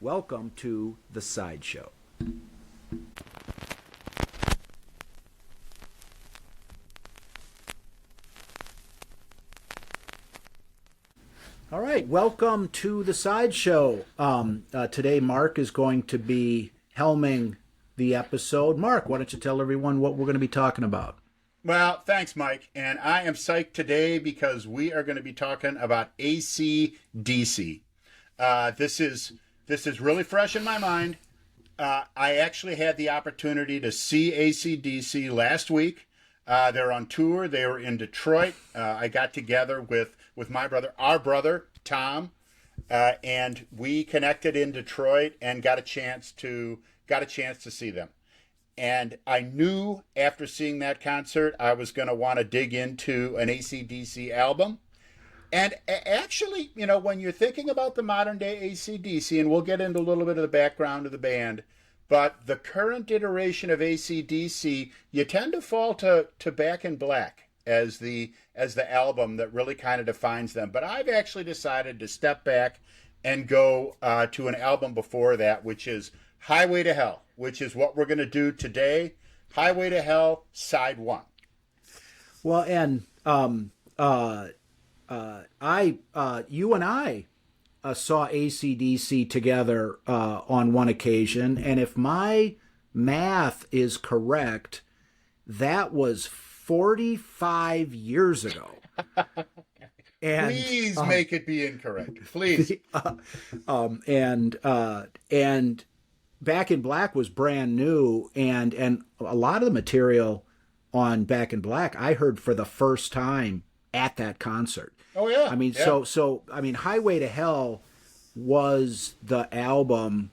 Welcome to The Sideshow. All right, welcome to The Sideshow. Today, Mark is going to be helming the episode. Mark, why don't you tell everyone what we're going to be talking about? Well, thanks, Mike. And I am psyched today because we are going to be talking about AC/DC. This is really fresh in my mind. I actually had the opportunity to see AC/DC last week. They're on tour. They were in Detroit. I got together with my brother, our brother Tom, and we connected in Detroit and got a chance to see them. And I knew after seeing that concert, I was going to want to dig into an AC/DC album. And actually, when you're thinking about the modern day AC/DC, and we'll get into a little bit of the background of the band, but the current iteration of AC/DC, you tend to fall to Back in Black as the album that really kind of defines them. But I've actually decided to step back and go to an album before that, which is Highway to Hell, which is what we're going to do today. Highway to Hell, Side 1. Well, and you and I saw AC/DC together on one occasion, and if my math is correct, that was 45 years ago. And Please make it be incorrect. Please. And Back in Black was brand new, and a lot of the material on Back in Black I heard for the first time at that concert. Oh yeah. I mean, yeah. so I mean, Highway to Hell was the album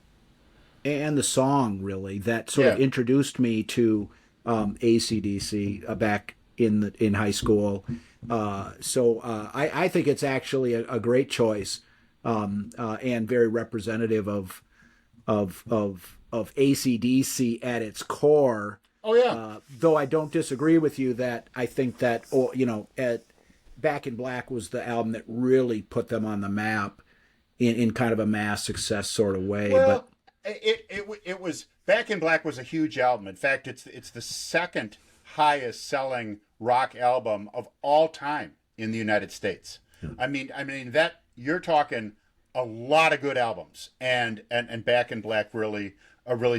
and the song really that sort of introduced me to AC/DC back in high school. I think it's actually a great choice and very representative of AC/DC at its core. Oh yeah. Though I don't disagree with you that I think that Back in Black was the album that really put them on the map in kind of a mass success sort of way. Well, it was Back in Black was a huge album. In fact, it's the second highest selling rock album of all time in the United States. Yeah. I mean that you're talking a lot of good albums, and Back in Black really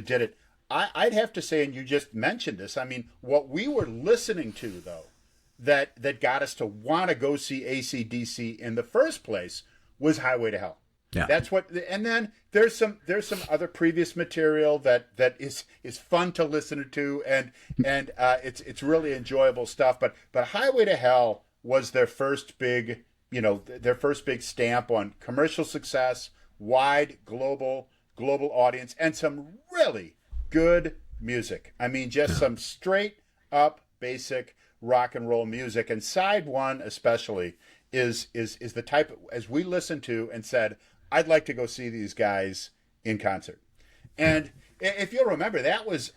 did it. I'd have to say, and you just mentioned this, I mean, what we were listening to, though, that got us to want to go see AC/DC in the first place was Highway to Hell. Yeah. That's what, and then there's some other previous material that is fun to listen to, and it's really enjoyable stuff. But Highway to Hell was their first big stamp on commercial success, wide global audience, and some really good music. I mean, just some straight up basic rock and roll music. And Side 1 especially is the type, as we listened to and said, I'd like to go see these guys in concert. And if you'll remember, that was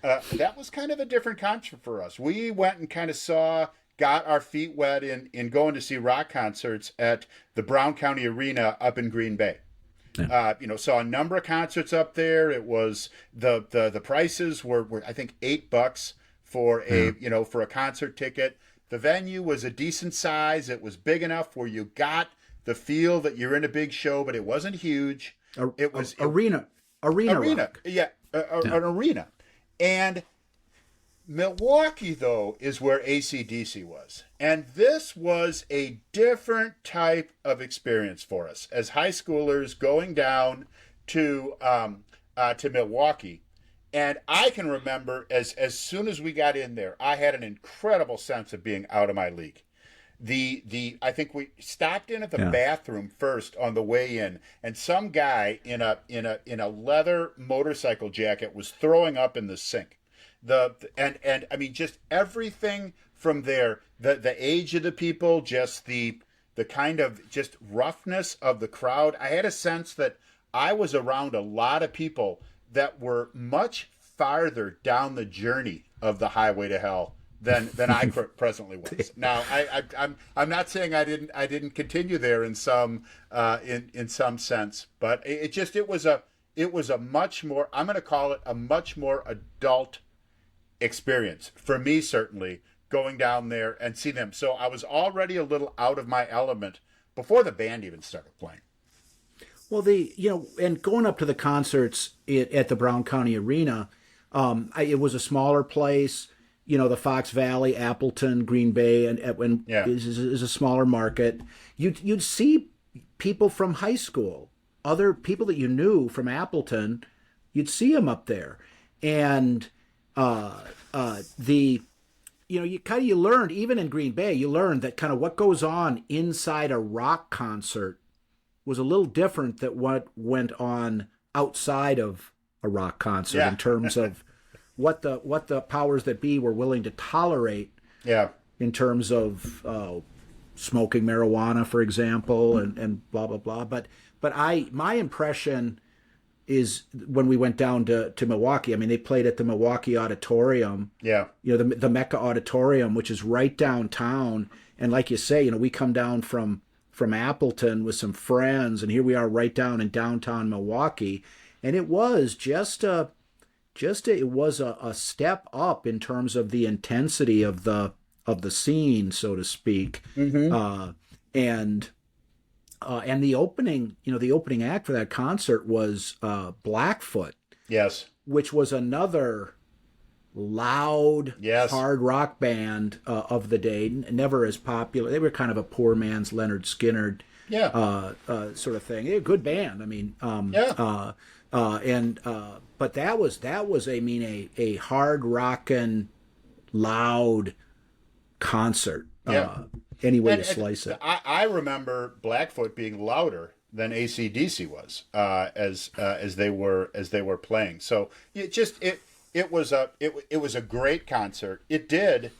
kind of a different concert for us. We went and kind of got our feet wet in going to see rock concerts at the Brown County Arena up in Green Bay. Yeah. Saw a number of concerts up there. It was the prices were I think $8 for a concert ticket. The venue was a decent size. It was big enough where you got the feel that you're in a big show, but it wasn't huge. It was arena rock. Yeah, an arena. And Milwaukee, though, is where AC/DC was. And this was a different type of experience for us as high schoolers going down to Milwaukee. And I can remember as soon as we got in there, I had an incredible sense of being out of my league. I think we stopped in at the bathroom first on the way in, and some guy in a leather motorcycle jacket was throwing up in the sink. And I mean, just everything from there, the age of the people, just the kind of just roughness of the crowd. I had a sense that I was around a lot of people that were much farther down the journey of the Highway to Hell than I presently was. Now, I'm not saying I didn't continue there in some sense, but it it was a much more, I'm going to call it a much more adult experience for me, certainly, going down there and see them. So I was already a little out of my element before the band even started playing. Well, and going up to the concerts at the Brown County Arena, it was a smaller place. The Fox Valley, Appleton, Green Bay, and Yeah. is a smaller market. You'd see people from high school, other people that you knew from Appleton. You'd see them up there, and you learned, even in Green Bay, you learned that kind of what goes on inside a rock concert was a little different than what went on outside of a rock concert in terms of what the powers that be were willing to tolerate. Yeah. In terms of smoking marijuana, for example, and blah blah blah. But my impression is when we went down to Milwaukee. I mean, they played at the Milwaukee Auditorium. Yeah. The Mecca Auditorium, which is right downtown. And like you say, we come down from Appleton with some friends, and here we are right down in downtown Milwaukee, and it was it was a step up in terms of the intensity of the scene, so to speak. Mm-hmm. And the opening act for that concert was Blackfoot. Yes. Which was another loud, hard rock band of the day. Never as popular. They were kind of a poor man's Leonard Skinner, sort of thing. They're a good band. I mean, but that was a hard rockin', loud concert. Any way to slice it. I remember Blackfoot being louder than AC/DC was as they were playing. So it was a great concert. It did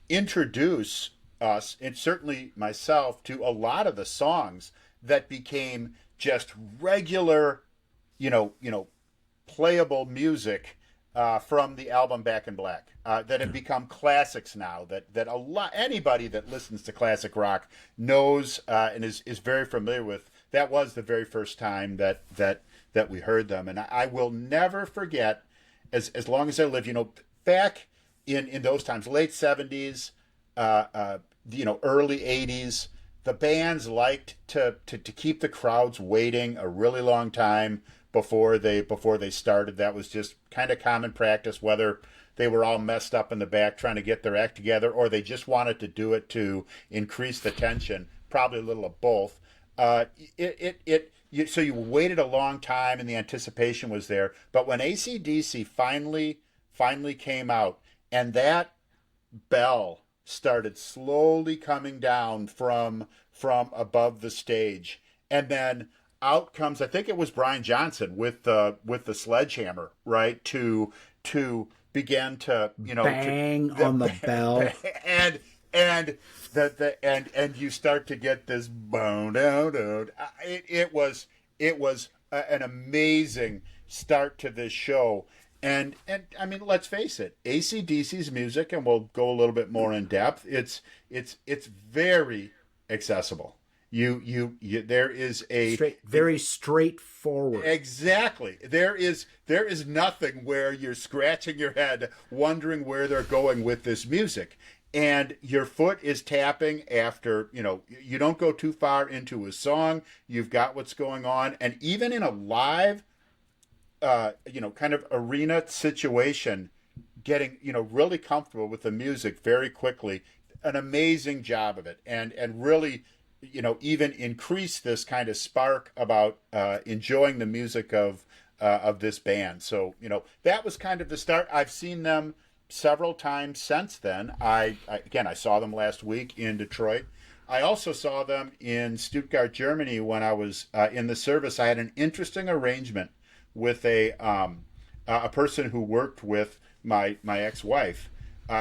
introduce us, and certainly myself, to a lot of the songs that became just regular, playable music from the album Back in Black that have become classics now. That anybody that listens to classic rock knows and is very familiar with. That was the very first time that we heard them, and I will never forget. As long as I live, back in those times, late 70s, early 80s, the bands liked to keep the crowds waiting a really long time before they started. That was just kind of common practice, whether they were all messed up in the back trying to get their act together, or they just wanted to do it to increase the tension. Probably a little of both. So you waited a long time, and the anticipation was there. But when AC/DC finally came out, and that bell started slowly coming down from above the stage, and then out comes, I think it was Brian Johnson with the sledgehammer, right, to begin to bang on the bell, and you start to get this bone out. It was an amazing start to this show, and I mean, let's face it, AC/DC's music, and we'll go a little bit more in depth. It's very accessible. There is very straightforward. Exactly. There is nothing where you're scratching your head wondering where they're going with this music. And your foot is tapping after, you don't go too far into a song. You've got what's going on. And even in a live, kind of arena situation, getting, really comfortable with the music very quickly. An amazing job of it. And really, even increase this kind of spark about enjoying the music of this band. So, that was kind of the start. I've seen them several times since then. I saw them last week in Detroit. I also saw them in Stuttgart, Germany when I was in the service. I had an interesting arrangement with a person who worked with my ex-wife.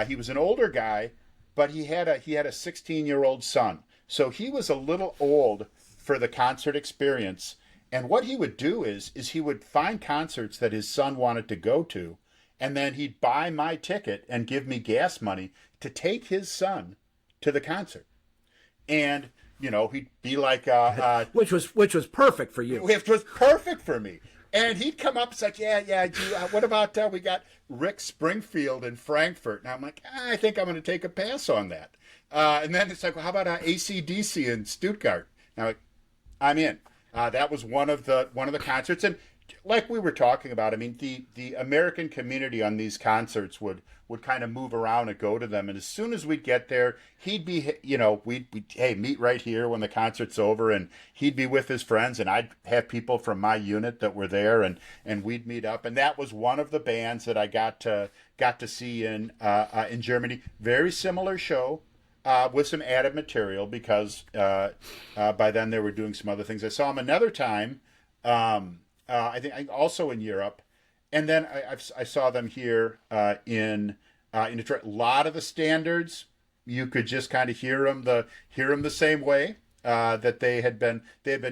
He was an older guy, but he had a 16-year-old son. So he was a little old for the concert experience. And what he would do is he would find concerts that his son wanted to go to, and then he'd buy my ticket and give me gas money to take his son to the concert. And, he'd be like... which was perfect for you. It was perfect for me. And he'd come up and say, yeah, what about we got Rick Springfield in Frankfurt? And I'm like, I think I'm going to take a pass on that. And then it's like, well, how about AC/DC in Stuttgart? And I'm like, I'm in. That was one of the concerts, and like we were talking about, I mean, the American community on these concerts would kind of move around and go to them, and as soon as we'd get there, he'd be, we'd hey, meet right here when the concert's over, and he'd be with his friends, and I'd have people from my unit that were there, and we'd meet up, and that was one of the bands that I got to see in Germany. Very similar show. With some added material because by then they were doing some other things. I saw them another time, I think also in Europe, and then I saw them here in Detroit. A lot of the standards you could just kind of hear them the same way that they had been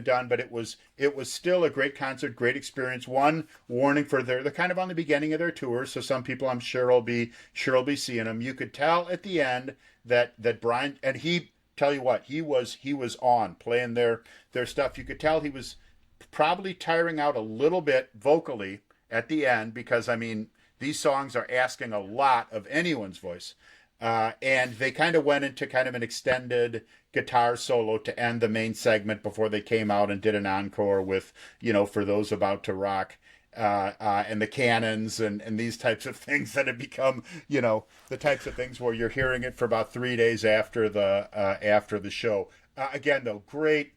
done, but it was still a great concert, great experience. One warning for they're kind of on the beginning of their tour, so some people I'm sure will be seeing them. You could tell at the end that Brian, and he, tell you what, he was on playing their stuff. You could tell he was probably tiring out a little bit vocally at the end, because I mean these songs are asking a lot of anyone's voice, and they kind of went into kind of an extended guitar solo to end the main segment before they came out and did an encore with For Those About to Rock. And the cannons and these types of things that have become, the types of things where you're hearing it for about 3 days after the show. Again, though, great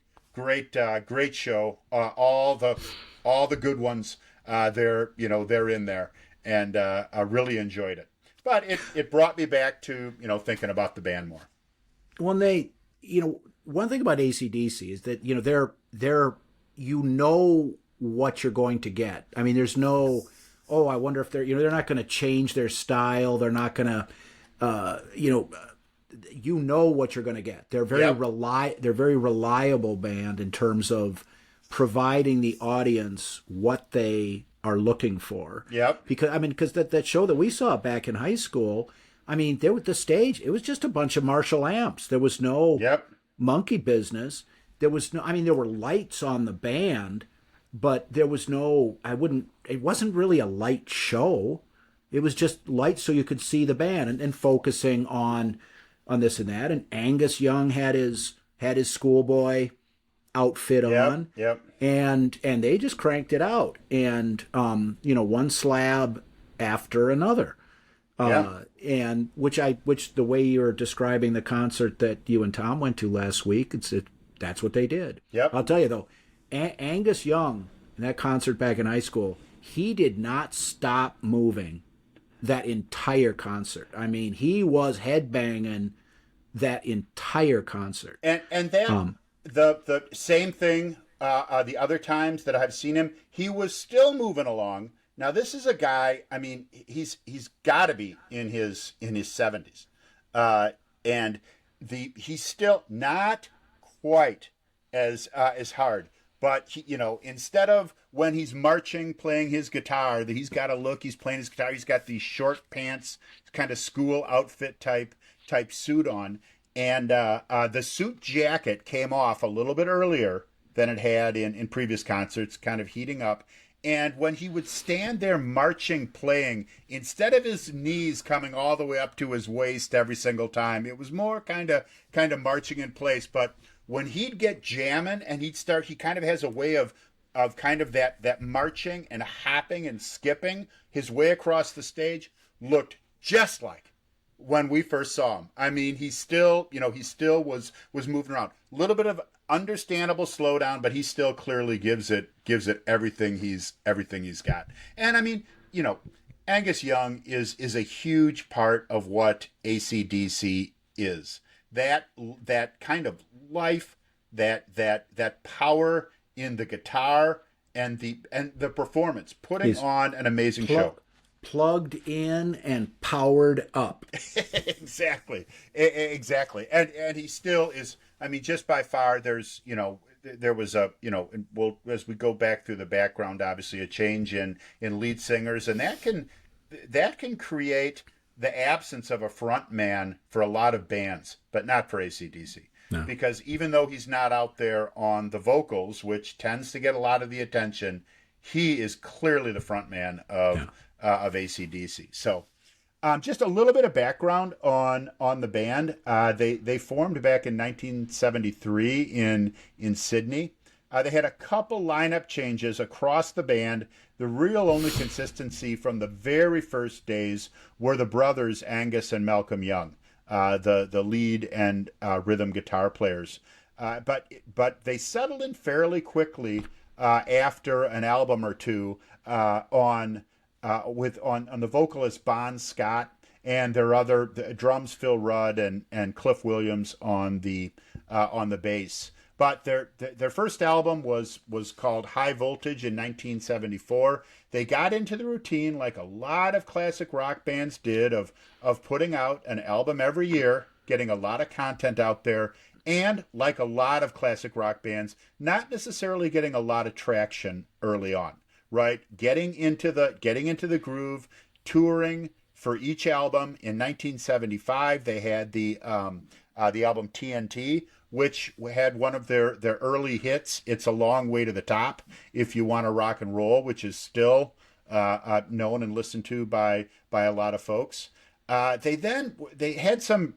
show. All the good ones, they're in there, and I really enjoyed it. But it brought me back to thinking about the band more. When they, one thing about AC/DC is that they're what you're going to get. I mean, there's no, I wonder if they're not going to change their style. They're not going to, what you're going to get. They're they're very reliable band in terms of providing the audience what they are looking for. Yep. Because that show that we saw back in high school, I mean, there with the stage, it was just a bunch of Marshall amps. There was no monkey business. There was no, I mean, there were lights on the band, but there was no, it wasn't really a light show. It was just lights so you could see the band and focusing on this and that. And Angus Young had his schoolboy outfit on. Yep. And they just cranked it out. And, one slab after another. And which the way you're describing the concert that you and Tom went to last week, that's what they did. Yep. I'll tell you though, Angus Young in that concert back in high school, he did not stop moving that entire concert. I mean, he was headbanging that entire concert. And then the same thing the other times that I've seen him, he was still moving along. Now this is a guy, I mean, he's got to be in his 70s. And he's still not quite as hard. But he, instead of when he's marching, playing his guitar, he's got a look. He's playing his guitar. He's got these short pants, kind of school outfit type suit on, and the suit jacket came off a little bit earlier than it had in previous concerts, kind of heating up. And when he would stand there marching, playing, instead of his knees coming all the way up to his waist every single time, it was more kind of marching in place. But when he'd get jamming and he kind of has a way of kind of that marching and hopping and skipping his way across the stage, looked just like when we first saw him. I mean, he still was moving around. A little bit of understandable slowdown, but he still clearly gives it everything he's got. And I mean, Angus Young is a huge part of what AC/DC is. That kind of life, that power in the guitar and the performance, putting on an amazing show. Plugged in and powered up. Exactly. And he still is. I mean, just by far, there was well, as we go back through the background, obviously a change in lead singers, and that can create the absence of a front man for a lot of bands, but not for AC/DC. No. Because even though he's not out there on the vocals, which tends to get a lot of the attention, he is clearly the front man Yeah. of AC/DC. So just a little bit of background on the band. They formed back in 1973 in Sydney. They had a couple lineup changes across the band. The real only consistency from the very first days were the brothers Angus and Malcolm Young, the lead and rhythm guitar players. But they settled in fairly quickly after an album or two on the vocalist Bon Scott and the drums Phil Rudd and Cliff Williams on the bass. But their first album was called High Voltage in 1974. They got into the routine like a lot of classic rock bands did of putting out an album every year, getting a lot of content out there, and like a lot of classic rock bands, not necessarily getting a lot of traction early on, right? Getting into the groove, touring for each album. In 1975, they had the album TNT, which had one of their early hits, It's a Long Way to the Top, If You Want to Rock and Roll, which is still known and listened to by a lot of folks. They had some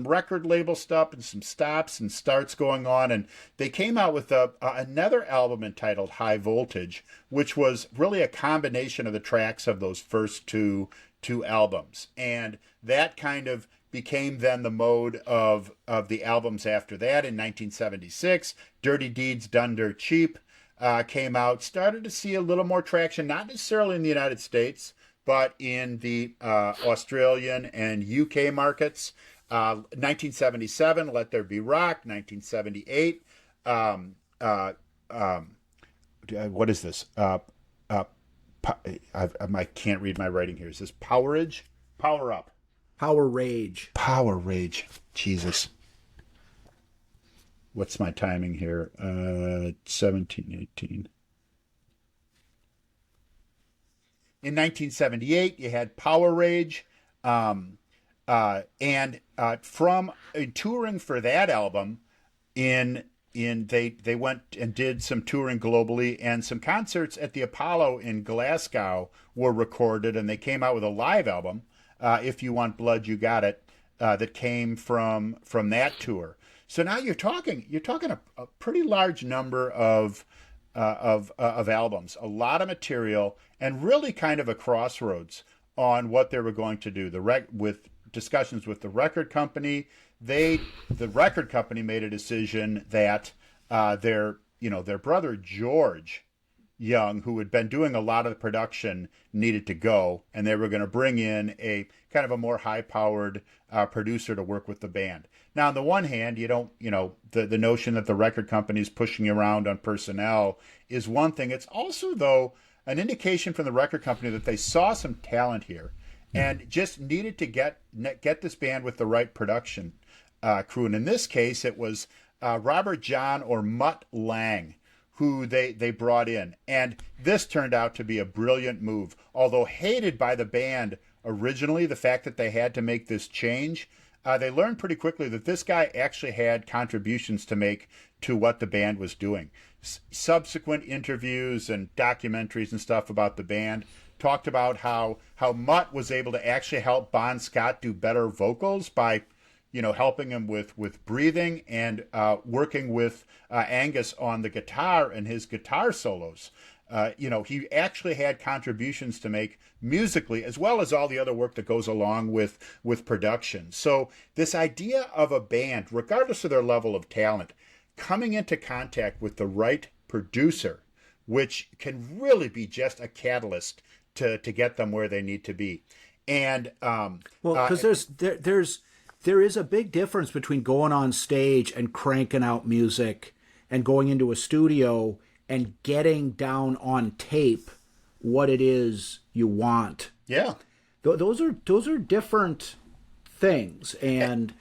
record label stuff and some stops and starts going on, and they came out with another album entitled High Voltage, which was really a combination of the tracks of those first two albums, and that kind of became then the mode of the albums after that. In 1976, Dirty Deeds Done Dirt Cheap came out, started to see a little more traction, not necessarily in the United States, but in the Australian and UK markets. 1977, Let There Be Rock. 1978, what is this? I can't read my writing here. Is this Powerage? Power Up. Power Rage. Power Rage. Jesus. What's my timing here? 17, 18. In 1978, you had Power Rage. And from touring for that album, they went and did some touring globally, and some concerts at the Apollo in Glasgow were recorded, and they came out with a live album, If You Want Blood, You Got It, that came from that tour. So now you're talking a pretty large number of albums, a lot of material, and really kind of a crossroads on what they were going to do. With discussions with the record company, the record company made a decision that their brother George Young, who had been doing a lot of the production, needed to go, and they were going to bring in a kind of a more high-powered producer to work with the band. Now, on the one hand, the notion that the record company is pushing you around on personnel is one thing. It's also, though, an indication from the record company that they saw some talent here and just needed to get this band with the right production crew. And in this case, it was Robert John or Mutt Lange who they brought in. And this turned out to be a brilliant move. Although hated by the band originally, the fact that they had to make this change, they learned pretty quickly that this guy actually had contributions to make to what the band was doing. Subsequent interviews and documentaries and stuff about the band talked about how Mutt was able to actually help Bon Scott do better vocals by helping him with breathing and working with Angus on the guitar and his guitar solos. He actually had contributions to make musically, as well as all the other work that goes along with production. So this idea of a band, regardless of their level of talent, coming into contact with the right producer, which can really be just a catalyst to get them where they need to be. And because there is a big difference between going on stage and cranking out music and going into a studio and getting down on tape what it is you want. Yeah, those are different things, and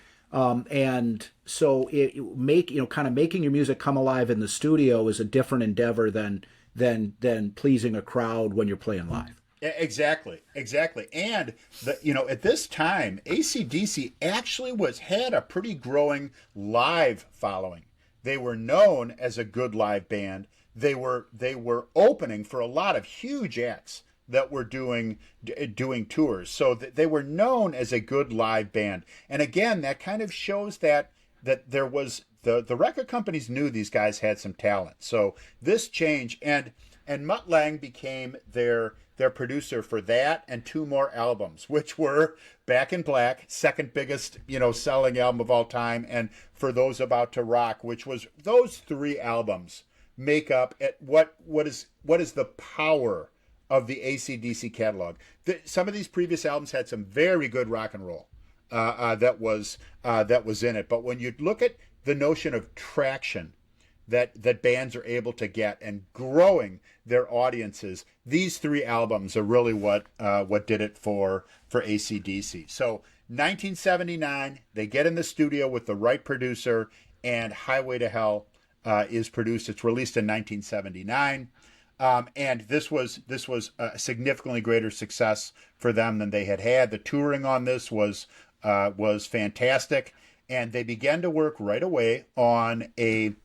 so making your music come alive in the studio is a different endeavor than pleasing a crowd when you're playing live. Exactly. And at this time, AC/DC actually had a pretty growing live following. They were known as a good live band. they were opening for a lot of huge acts that were doing tours. So they were known as a good live band. And again, that kind of shows that there was the record companies knew these guys had some talent. So this change, and Mutt Lange became their producer for that and two more albums, which were Back in Black, second biggest selling album of all time, and For Those About to Rock, which was, those three albums make up at what is the power of the AC/DC catalog. Some of these previous albums had some very good rock and roll that was in it, but when you look at the notion of traction that bands are able to get and growing their audiences, these three albums are really what did it for AC/DC. So 1979, they get in the studio with the right producer, and Highway to Hell is produced. It's released in 1979. And this was a significantly greater success for them than they had. The touring on this was fantastic, and they began to work right away on their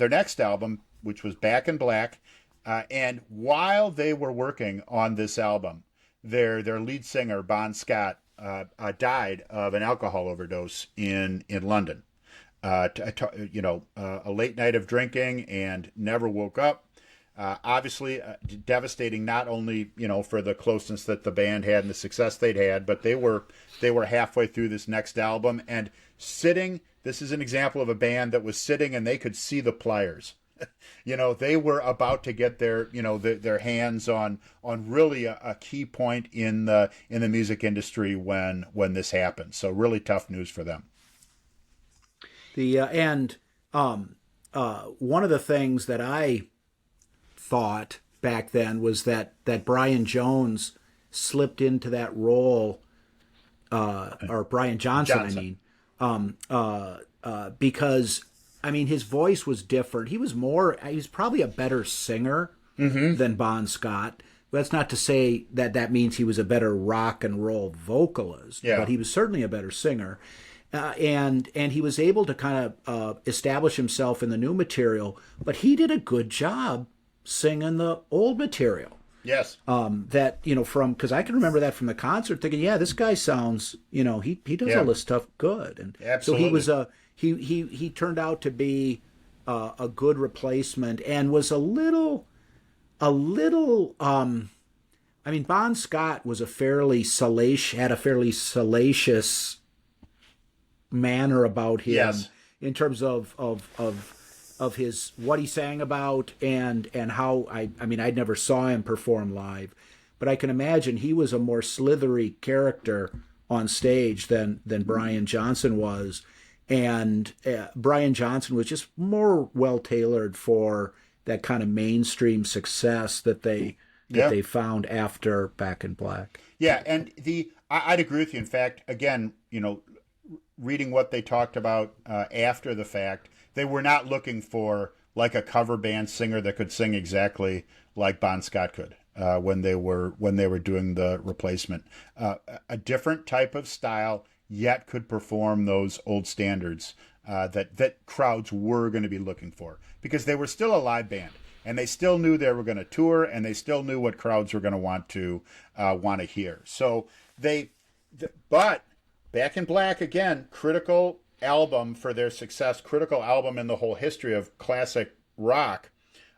next album, which was Back in Black. And while they were working on this album, their lead singer Bon Scott died of an alcohol overdose in London. A late night of drinking, and never woke up. Obviously devastating, not only for the closeness that the band had and the success they'd had, but they were halfway through this next album and sitting. This is an example of a band that was sitting and they could see the pliers. They were about to get their hands on really a key point in the music industry when this happened. So really tough news for them. One of the things that I thought back then was that Brian Jones slipped into that role, or Brian Johnson. Because his voice was different. He was probably a better singer than Bon Scott. That's not to say that means he was a better rock and roll vocalist, but he was certainly a better singer. And he was able to kind of establish himself in the new material, but he did a good job singing the old material. Yes. Because I can remember that from the concert, thinking, yeah, this guy sounds, he does all this stuff good, and absolutely. So he turned out to be a good replacement, and was a little. Bon Scott was had a fairly salacious manner about him, yes, in terms of his what he sang about and how I never saw him perform live, but I can imagine he was a more slithery character on stage than Brian Johnson was, and Brian Johnson was just more well tailored for that kind of mainstream success that they found after Back in Black. Yeah, and I'd agree with you. In fact, again, reading what they talked about after the fact, they were not looking for like a cover band singer that could sing exactly like Bon Scott could when they were doing the replacement. A different type of style, yet could perform those old standards that crowds were going to be looking for, because they were still a live band and they still knew they were going to tour, and they still knew what crowds were going to want to hear. So but Back in Black, again, critical album for their success, critical album in the whole history of classic rock.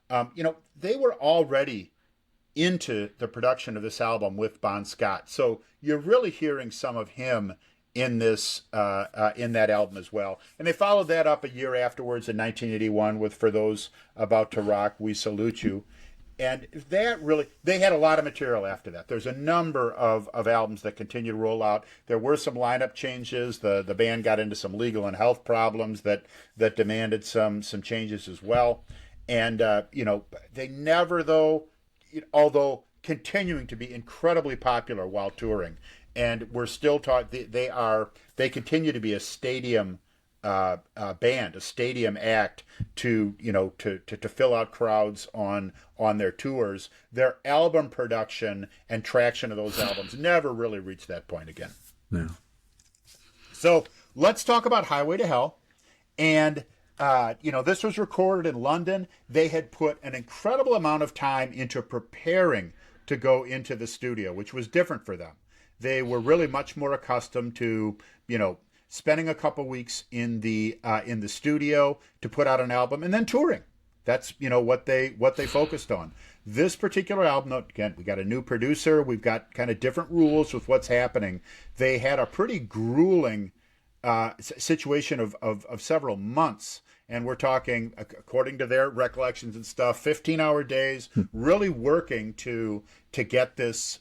They were already into the production of this album with Bon Scott, so you're really hearing some of him in this in that album as well. And they followed that up a year afterwards in 1981 with For Those About to Rock, We Salute You. And that really, they had a lot of material after that. There's a number of albums that continue to roll out. There were some lineup changes. The band got into some legal and health problems that demanded some changes as well. And, they never, though, although continuing to be incredibly popular while touring, and we're still taught they continue to be a stadium band, a stadium act to fill out crowds on their tours. Their album production and traction of those albums never really reached that point again. No. So let's talk about Highway to Hell. And This was recorded in London. They had put an incredible amount of time into preparing to go into the studio, which was different for them. They were really much more accustomed to, spending a couple weeks in the studio to put out an album and then touring. That's what they focused on. This particular album, again, we got a new producer. We've got kind of different rules with what's happening. They had a pretty grueling situation of several months. And we're talking, according to their recollections and stuff, 15-hour days, really working to get this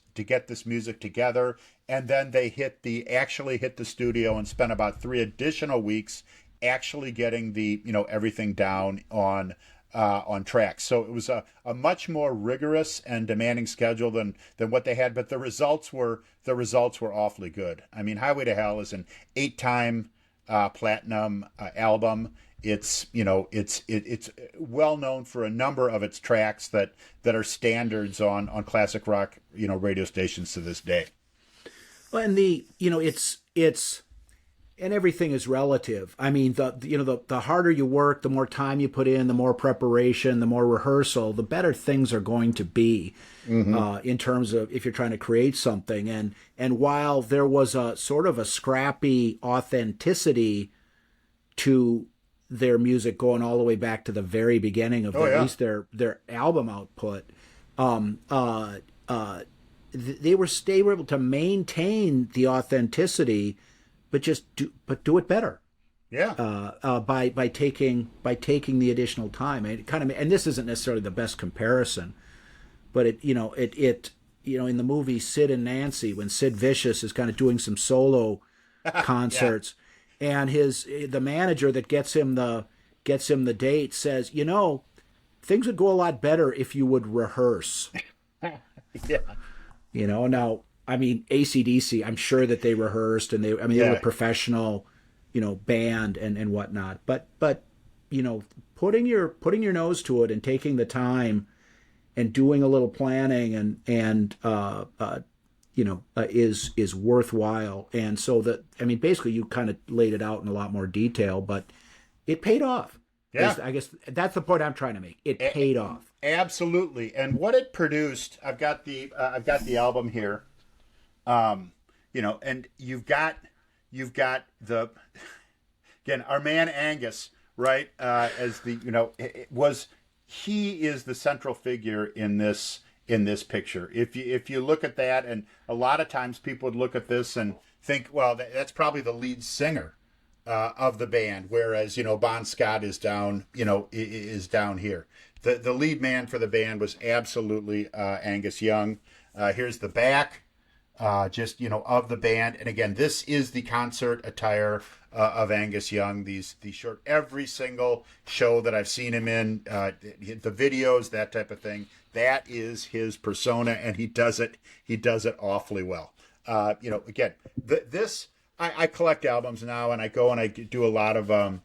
music together. And then they actually hit the studio and spent about 3 additional weeks actually getting everything down on tracks. So it was a much more rigorous and demanding schedule than what they had, but the results were awfully good. I mean, Highway to Hell is an 8-time platinum album. It's well known for a number of its tracks that are standards on classic rock radio stations to this day. Well, and it's and everything is relative. I mean, the harder you work, the more time you put in, the more preparation, the more rehearsal, the better things are going to be in terms of if you're trying to create something. And while there was a sort of a scrappy authenticity to their music going all the way back to the very beginning of at least their album output, they were able to maintain the authenticity, but do it better. Yeah. By taking the additional time. And this isn't necessarily the best comparison, but it in the movie Sid and Nancy, when Sid Vicious is kind of doing some solo concerts, and the manager that gets him the date says, things would go a lot better if you would rehearse. Yeah. Now, I mean, AC/DC, I'm sure that they rehearsed and they were a professional, band and whatnot. But putting your nose to it and taking the time and doing a little planning is worthwhile. And so basically you kind of laid it out in a lot more detail, but it paid off. Yeah. I guess that's the point I'm trying to make. It paid off. Absolutely. And what it produced, I've got the album here. And you've got the, again, our man Angus, right? As he is the central figure in this picture. If you look at that, and a lot of times people would look at this and think, well, that's probably the lead singer of the band, whereas Bon Scott is down here. The lead man for the band was absolutely Angus Young. Here's the back, of the band, and again, this is the concert attire of Angus Young. These short, every single show that I've seen him in, the videos, that type of thing. That is his persona, and he does it awfully well. Again, this. I collect albums now, and I go and I do a lot of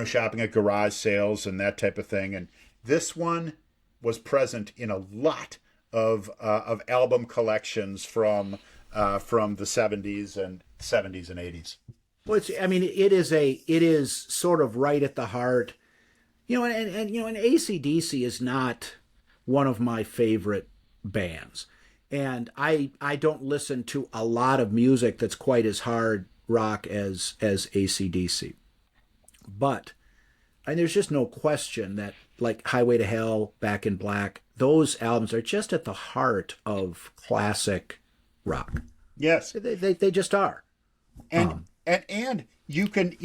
shopping at garage sales and that type of thing. And this one was present in a lot of album collections from the 70s and 80s. Well, it is sort of right at the heart, and AC/DC is not one of my favorite bands, and I don't listen to a lot of music that's quite as hard rock as AC/DC. But there's just no question that, like Highway to Hell, Back in Black, those albums are just at the heart of classic rock. Yes, they just are. And you can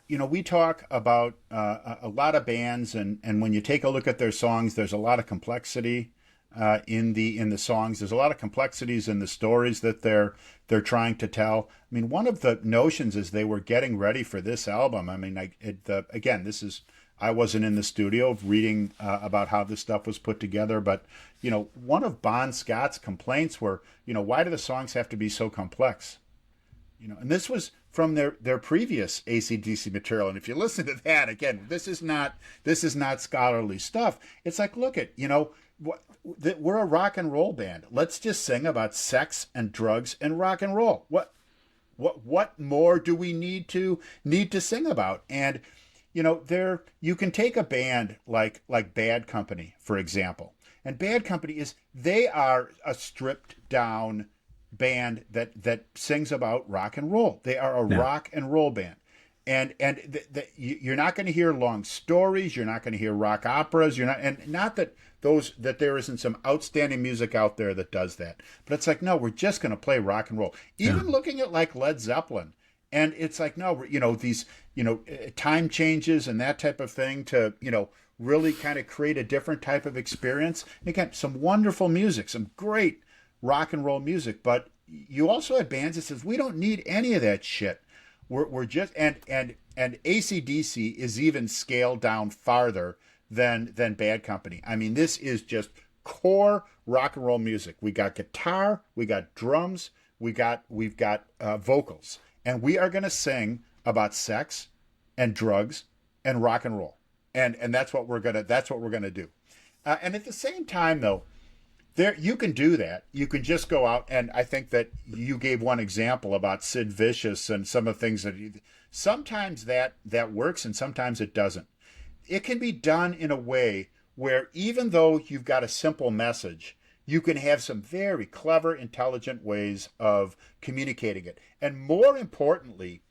we talk about a lot of bands, and when you take a look at their songs, there's a lot of complexity in the songs. There's a lot of complexities in the stories that they're trying to tell. I mean, one of the notions is they were getting ready for this album. I mean, I wasn't in the studio reading about how this stuff was put together, but one of Bon Scott's complaints were, why do the songs have to be so complex? And this was from their previous AC/DC material. And if you listen to that again, this is not scholarly stuff. It's like, look at we're a rock and roll band. Let's just sing about sex and drugs and rock and roll. What more do we need to sing about? And there you can take a band like Bad Company, for example. And Bad Company they are a stripped down band that sings about rock and roll. They are a rock and roll band. And you're not going to hear long stories. You're not going to hear rock operas. You're not, and not that there isn't some outstanding music out there that does that. But it's like, no, we're just going to play rock and roll. Even looking at like Led Zeppelin, and it's like, no, these time changes and that type of thing to really kind of create a different type of experience. And again, some wonderful music, some great rock and roll music. But you also had bands that says we don't need any of that shit. We're just and AC/DC is even scaled down farther than Bad Company. I mean, this is just core rock and roll music. We got guitar, we got drums, we've got vocals, and we are going to sing about sex and drugs and rock and roll, and that's what we're gonna do. And at the same time, though, you can do that. You can just go out, and I think that you gave one example about Sid Vicious and some of the things that sometimes that works and sometimes it doesn't. It can be done in a way where even though you've got a simple message, you can have some very clever, intelligent ways of communicating it. And more importantly,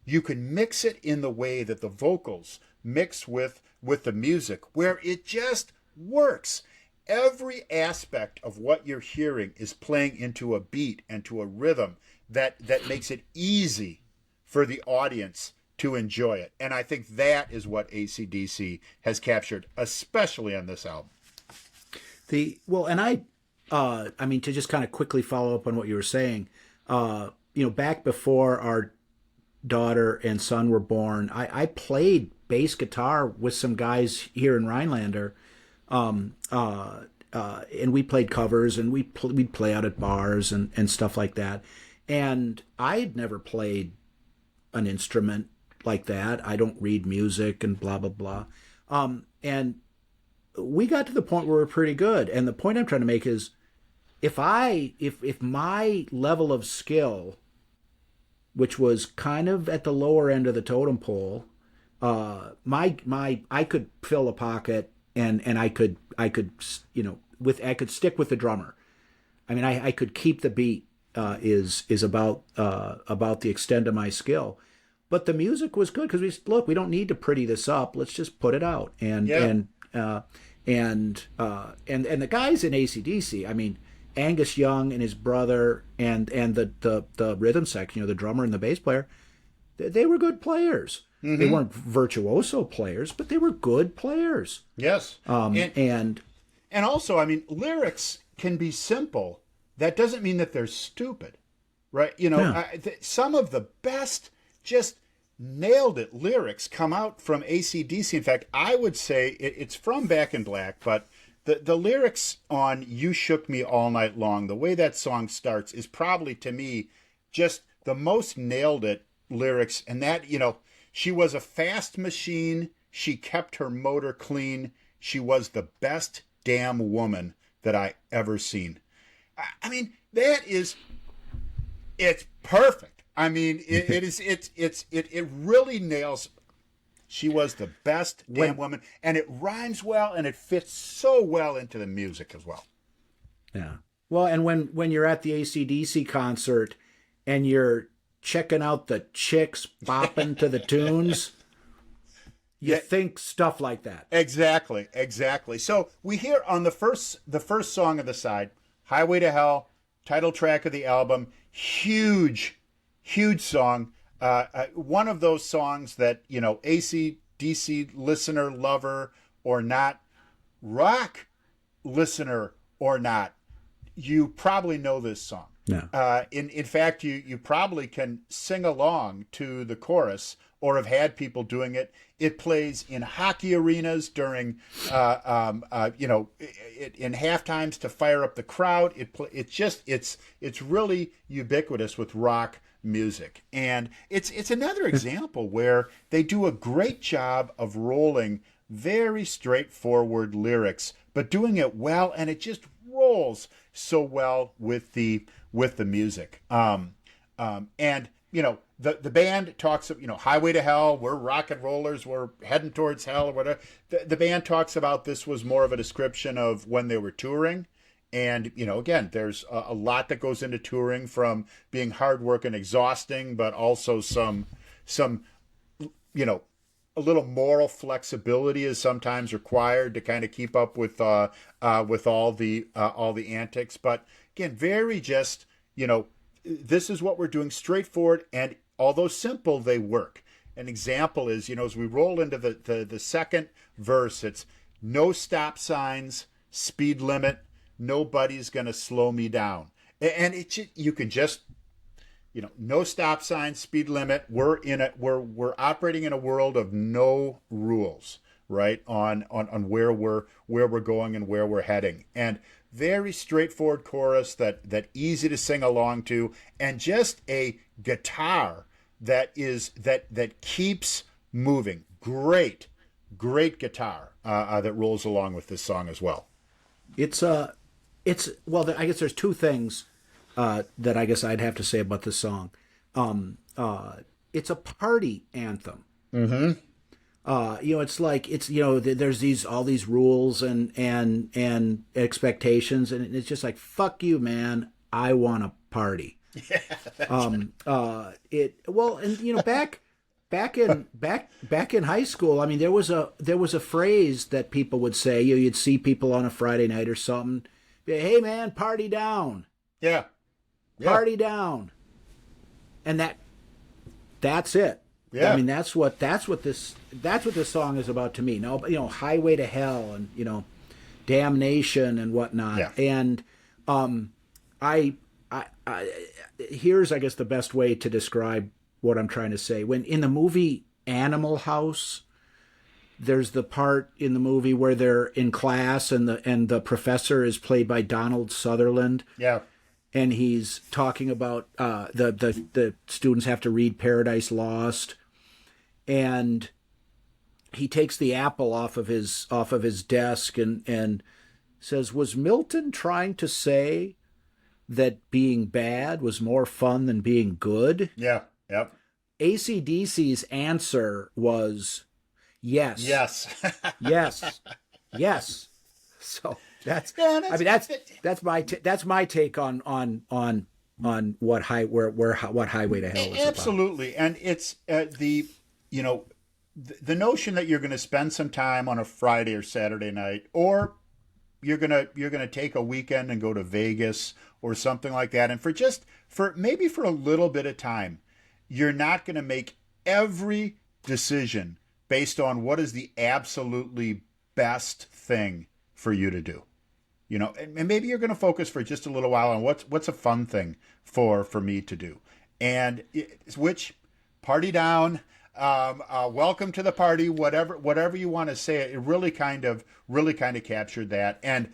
you can mix it in the way that the vocals mix with the music, where it just works. Every aspect of what you're hearing is playing into a beat and to a rhythm that makes it easy for the audience to enjoy it. And I think that is what AC/DC has captured, especially on this album. I mean, to just kind of quickly follow up on what you were saying, back before our daughter and son were born, I played bass guitar with some guys here in Rhinelander. And we played covers, and we'd play out at bars and stuff like that. And I'd never played an instrument like that. I don't read music and blah, blah, blah. And we got to the point where we're pretty good. And the point I'm trying to make is if my level of skill, which was kind of at the lower end of the totem pole, I could fill a pocket and I could stick with the drummer. I mean, I could keep the beat. Is about the extent of my skill, but the music was good because we don't need to pretty this up. Let's just put it out. And the guys in AC/DC, I mean, Angus Young and his brother and the rhythm section, the drummer and the bass player, they were good players. Mm-hmm. They weren't virtuoso players, but they were good players. Yes. And also, I mean, lyrics can be simple. That doesn't mean that they're stupid, right? Some of the best, just nailed it lyrics come out from AC/DC. In fact, I would say it's from Back in Black, but the lyrics on You Shook Me All Night Long, the way that song starts is probably, to me, just the most nailed it lyrics. And that, she was a fast machine. She kept her motor clean. She was the best damn woman that I ever seen. I mean, it's perfect. I mean, it really nails. She was the best damn woman, and it rhymes well, and it fits so well into the music as well. Yeah. Well, and when you're at the AC/DC concert and you're checking out the chicks bopping to the tunes, you think stuff like that. Exactly. So we hear on the first song of the side, Highway to Hell, title track of the album, huge song. One of those songs that, AC/DC listener, lover, or not, rock listener or not, you probably know this song. Yeah. In fact, you probably can sing along to the chorus or have had people doing it. It plays in hockey arenas during, in half times to fire up the crowd. It's really ubiquitous with rock music, and it's another example where they do a great job of rolling very straightforward lyrics, but doing it well, and it just rolls so well with the music. And the band talks of, Highway to Hell, we're rock and rollers, we're heading towards hell or whatever. The band talks about this was more of a description of when they were touring. And, again, there's a lot that goes into touring, from being hard work and exhausting, but also some, a little moral flexibility is sometimes required to kind of keep up with all the antics. But again, very just, this is what we're doing, straightforward, and although simple, they work. An example is, as we roll into the second verse, it's no stop signs, speed limit, nobody's gonna slow me down. And you can just, no stop signs, speed limit. We're operating in a world of no rules, right? On where we're going and where we're heading. And very straightforward chorus that easy to sing along to, and just a guitar that keeps moving. Great guitar that rolls along with this song as well. Well, I guess there's two things that I guess I'd have to say about this song. It's a party anthem. Mm-hmm. It's like there's all these rules and expectations, and it's just like, fuck you, man. I want to party. Yeah. Back in high school, I mean, there was a phrase that people would say. You'd see people on a Friday night or something. Hey man, party down. Yeah. Party down. And that's it. Yeah. I mean, that's what this song is about to me. No, Highway to Hell and Damnation and whatnot. Yeah. And I here's, I guess, the best way to describe what I'm trying to say. When in the movie Animal House, there's the part in the movie where they're in class and the professor is played by Donald Sutherland. Yeah. And he's talking about the students have to read Paradise Lost, and he takes the apple off of his desk and says, "Was Milton trying to say that being bad was more fun than being good?" Yeah. Yep. AC/DC's answer was yes. Yes. Yes. So that's my take on what Highway to Hell is absolutely about. And it's the notion that you're going to spend some time on a Friday or Saturday night, or you're gonna take a weekend and go to Vegas or something like that, and for a little bit of time, you're not going to make every decision based on what is the absolutely best thing for you to do. And maybe you're going to focus for just a little while on what's a fun thing for me to do, and which party down, welcome to the party, whatever you want to say. It really kind of captured that. And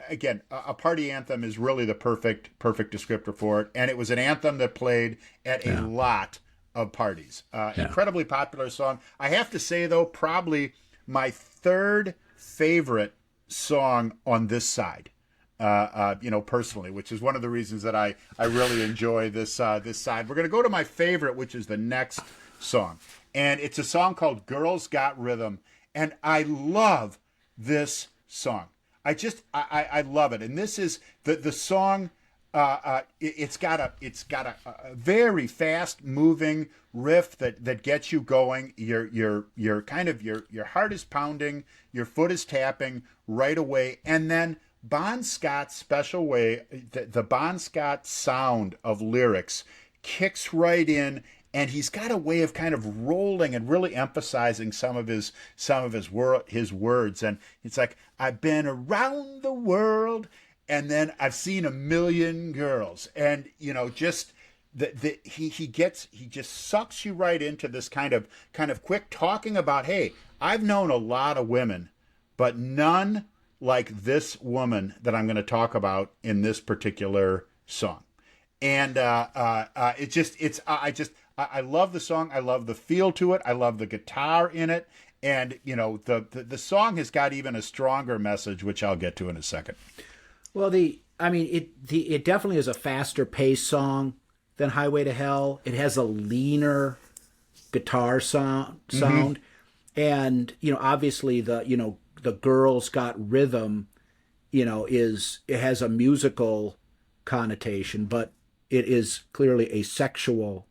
again, a party anthem is really the perfect descriptor for it. And it was an anthem that played at a lot of parties. Incredibly popular song. I have to say though, probably my third favorite song on this side, personally, which is one of the reasons that I really enjoy this side. We're going to go to my favorite, which is the next song. And it's a song called Girls Got Rhythm. And I love this song. I love it. And this is the song. It's got a very fast moving riff that gets you going. Your heart is pounding, your foot is tapping right away, and then Bon Scott's special way, the Bon Scott sound of lyrics kicks right in, and he's got a way of kind of rolling and really emphasizing some of his words. And it's like, I've been around the world, and then I've seen a million girls, and just he just sucks you right into this kind of quick talking about, hey, I've known a lot of women, but none like this woman that I'm going to talk about in this particular song. And I love the song. I love the feel to it. I love the guitar in it. And the song has got even a stronger message, which I'll get to in a second. Well, it definitely is a faster paced song. than Highway to Hell. It has a leaner guitar sound. And, obviously the Girls Got Rhythm, it has a musical connotation, but it is clearly a sexual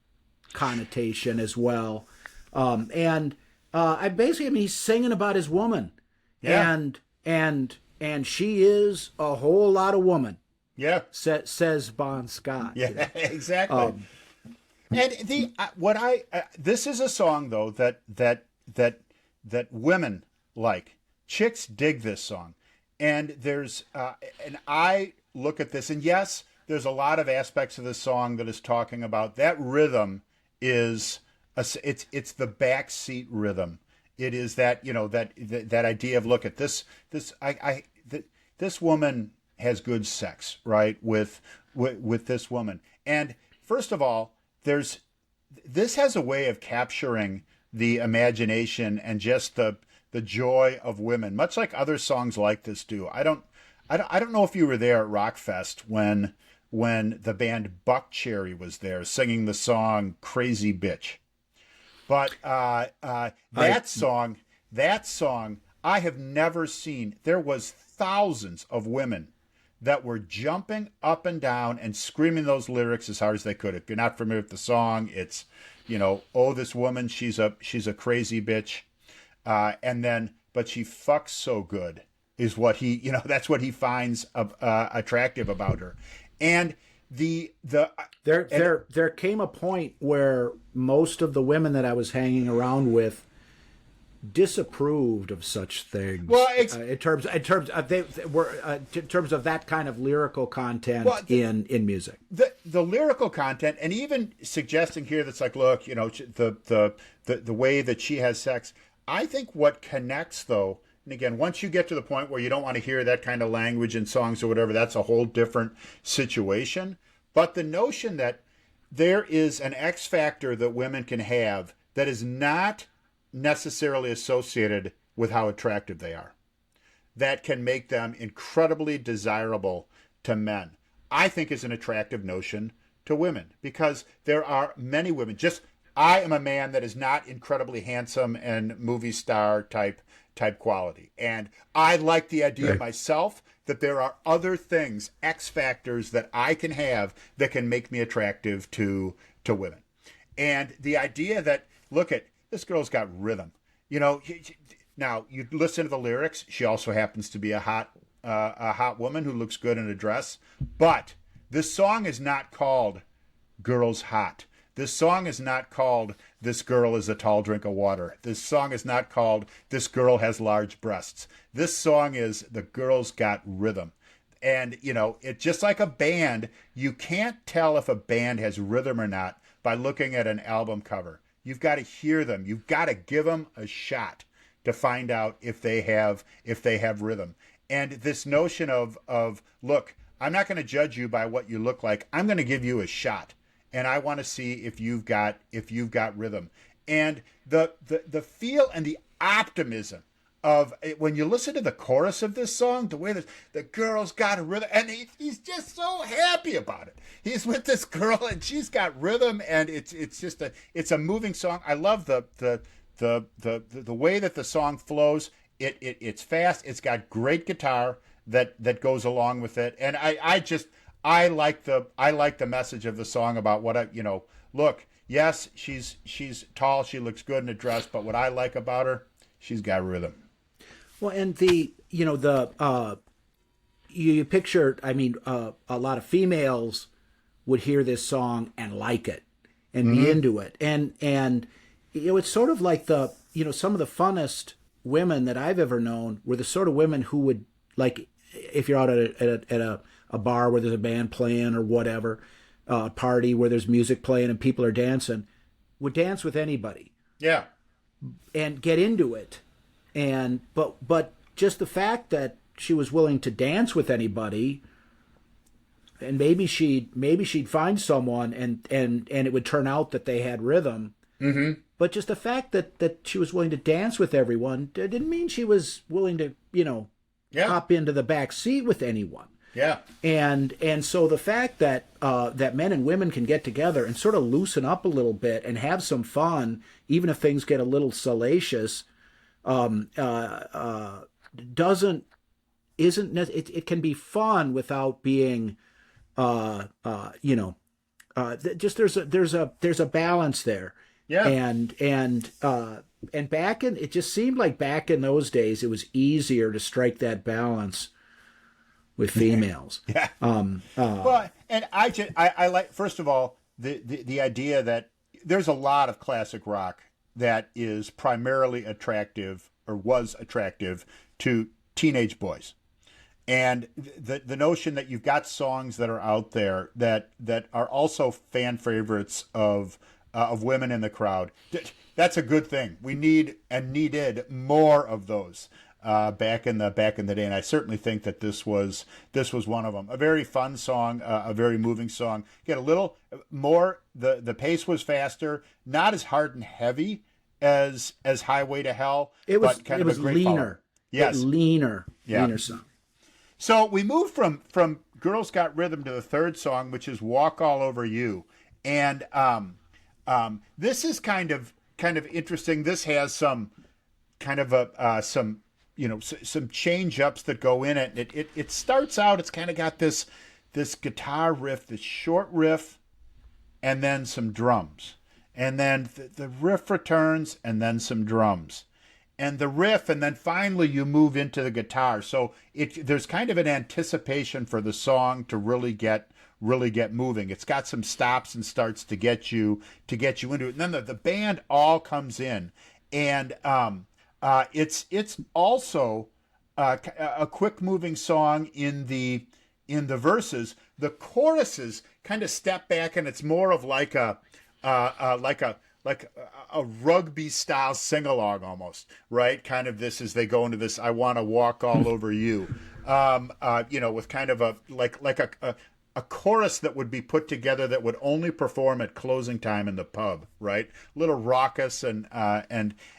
connotation as well. He's singing about his woman. Yeah. And she is a whole lot of woman. Yeah. Says Bon Scott. Yeah, exactly. And this is a song though that women like. Chicks dig this song, and and I look at this, and yes, there's a lot of aspects of this song that is talking about that rhythm is it's the backseat rhythm. It is that that idea of, look at this this woman has good sex, right, with this woman. And first of all, this has a way of capturing the imagination and just the joy of women, much like other songs like this do. I don't know if you were there at Rockfest when the band Buckcherry was there singing the song "Crazy Bitch," but that song I have never seen. There was thousands of women that were jumping up and down and screaming those lyrics as hard as they could. If you're not familiar with the song, it's oh, this woman, she's a crazy bitch. But she fucks so good is what he, that's what he finds attractive about her. And there came a point where most of the women that I was hanging around with disapproved of such things. Well, in terms of that kind of lyrical content in music. The lyrical content, and even suggesting here that's like, look, the way that she has sex. I think what connects, though, and again, once you get to the point where you don't want to hear that kind of language in songs or whatever, that's a whole different situation. But the notion that there is an X factor that women can have that is not necessarily associated with how attractive they are, that can make them incredibly desirable to men, I think is an attractive notion to women, because there are many women. I am a man that is not incredibly handsome and movie star type quality. And I like the idea myself that there are other things, X factors, that I can have that can make me attractive to women. And the idea that, look at, this girl's got rhythm. Now, you listen to the lyrics, she also happens to be a hot woman who looks good in a dress. But this song is not called Girls Hot. This song is not called This Girl is a Tall Drink of Water. This song is not called This Girl Has Large Breasts. This song is The Girl's Got Rhythm. And, it's just like a band. You can't tell if a band has rhythm or not by looking at an album cover. You've got to hear them. You've got to give them a shot to find out if they have rhythm. And this notion of look, I'm not going to judge you by what you look like. I'm going to give you a shot. And I want to see if you've got rhythm. And the feel and the optimism of it, when you listen to the chorus of this song, the way that the girl's got a rhythm, and he's just so happy about it. He's with this girl and she's got rhythm, and it's a moving song. I love the way that the song flows. It's fast. It's got great guitar that goes along with it, and I like the message of the song about what look, yes, she's tall, she looks good in a dress, but what I like about her, she's got rhythm. Well, and you picture, a lot of females would hear this song and like it and be into it. And it's sort of like some of the funnest women that I've ever known were the sort of women who would, like, if you're out at a bar where there's a band playing or whatever, a party where there's music playing and people are dancing, would dance with anybody. Yeah. And get into it. But just the fact that she was willing to dance with anybody, and maybe she'd find someone and it would turn out that they had rhythm. Mm-hmm. But just the fact that she was willing to dance with everyone didn't mean she was willing to, hop into the back seat with anyone. Yeah. And so the fact that that men and women can get together and sort of loosen up a little bit and have some fun, even if things get a little salacious, doesn't isn't it can be fun without being just there's a balance there. Yeah. And back in it just seemed like back in those days it was easier to strike that balance with females. Yeah. Well, and I like, first of all, the idea that there's a lot of classic rock that is primarily attractive, or was attractive, to teenage boys. And the notion that you've got songs that are out there that are also fan favorites of women in the crowd, that's a good thing. We need and needed more of those back in the day, and I certainly think that this was one of them. A very fun song, a very moving song. Get a little more. The pace was faster, not as hard and heavy as Highway to Hell. But kind of a great leaner. follow. Yes, leaner song. So we moved from Girls Got Rhythm to the third song, which is Walk All Over You, and this is kind of interesting. This has some kind of some change ups that go in it. It starts out, it's kind of got this guitar riff, this short riff, and then some drums, and then the riff returns, and then some drums, and the riff, and then finally you move into the guitar. So there's kind of an anticipation for the song to really get moving. It's got some stops and starts to get you into it. And then the band all comes in, and it's also a quick moving song in the verses. The choruses kind of step back, and it's more of like a rugby style sing along almost, right? Kind of this as they go into this, I want to walk all over you, with kind of a chorus that would be put together that would only perform at closing time in the pub, right? A little raucous and